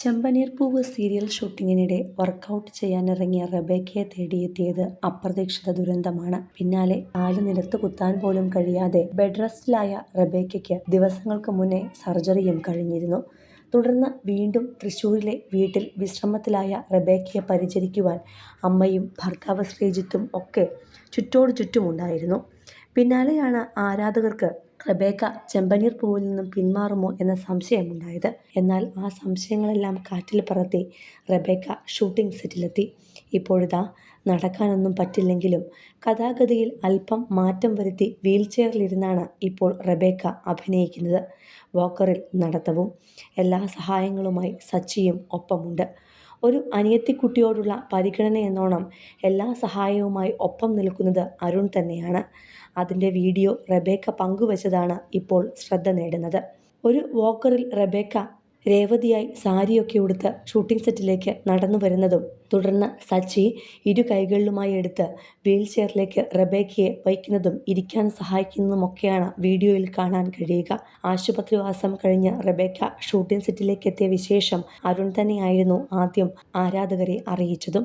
ചെമ്പനീർപ്പൂവ് serial ഷൂട്ടിങ്ങിനിടെ workout ചെയ്യാനിറങ്ങിയ റെബേക്കയെ തേടിയെത്തിയത് അപ്രതീക്ഷിത ദുരന്തമാണ്. പിന്നാലെ കാല് നിലത്ത് കുത്താൻ പോലും കഴിയാതെ ബെഡ് റെസ്റ്റിലായ റെബേക്കയ്ക്ക് ദിവസങ്ങൾക്ക് മുന്നേ സർജറിയും കഴിഞ്ഞിരുന്നു. തുടർന്ന് വീണ്ടും തൃശ്ശൂരിലെ വീട്ടിൽ വിശ്രമത്തിലായ റെബേക്കയെ പരിചരിക്കുവാൻ അമ്മയും ഭർത്താവ് ശ്രീജിത്തും ഒക്കെ ചുറ്റോടു ചുറ്റുമുണ്ടായിരുന്നു. പിന്നാലെയാണ് ആരാധകർക്ക് റെബേക്ക ചെമ്പനീർപ്പൂവിൽ നിന്നും പിന്മാറുമോ എന്ന സംശയമുണ്ടായത്. എന്നാൽ ആ സംശയങ്ങളെല്ലാം കാറ്റിൽ പറത്തി റെബേക്ക ഷൂട്ടിംഗ് സെറ്റിലെത്തി. ഇപ്പോഴിതാ നടക്കാനൊന്നും പറ്റില്ലെങ്കിലും കഥാഗതിയിൽ അല്പം മാറ്റം വരുത്തി വീൽചെയറിലിരുന്നാണ് ഇപ്പോൾ റെബേക്ക അഭിനയിക്കുന്നത്. വാക്കറിൽ നടത്തവും. എല്ലാ സഹായങ്ങളുമായി സച്ചിയും ഒപ്പമുണ്ട്. ഒരു അനിയത്തിക്കുട്ടിയോടുള്ള പരിഗണനയെന്നോണം എല്ലാ സഹായവുമായി ഒപ്പം നിൽക്കുന്നത് അരുൺ തന്നെയാണ്. അതിൻ്റെ വീഡിയോ റെബേക്ക പങ്കുവച്ചതാണ് ഇപ്പോൾ ശ്രദ്ധ നേടുന്നത്. ഒരു വാക്കറിൽ റെബേക്ക രേവതിയായി സാരിയൊക്കെ ഉടുത്ത് ഷൂട്ടിംഗ് സെറ്റിലേക്ക് നടന്നു വരുന്നതും തുടർന്ന് സച്ചി ഇരു കൈകളിലുമായി എടുത്ത് വീൽചെയറിലേക്ക് റെബേക്കയെ വയ്ക്കുന്നതും ഇരിക്കാൻ സഹായിക്കുന്നതുമൊക്കെയാണ് വീഡിയോയിൽ കാണാൻ കഴിയുക. ആശുപത്രിവാസം കഴിഞ്ഞ് റെബേക്ക ഷൂട്ടിംഗ് സെറ്റിലേക്ക് എത്തിയ വിശേഷം അരുൺ തന്നെയായിരുന്നു ആദ്യം ആരാധകരെ അറിയിച്ചതും.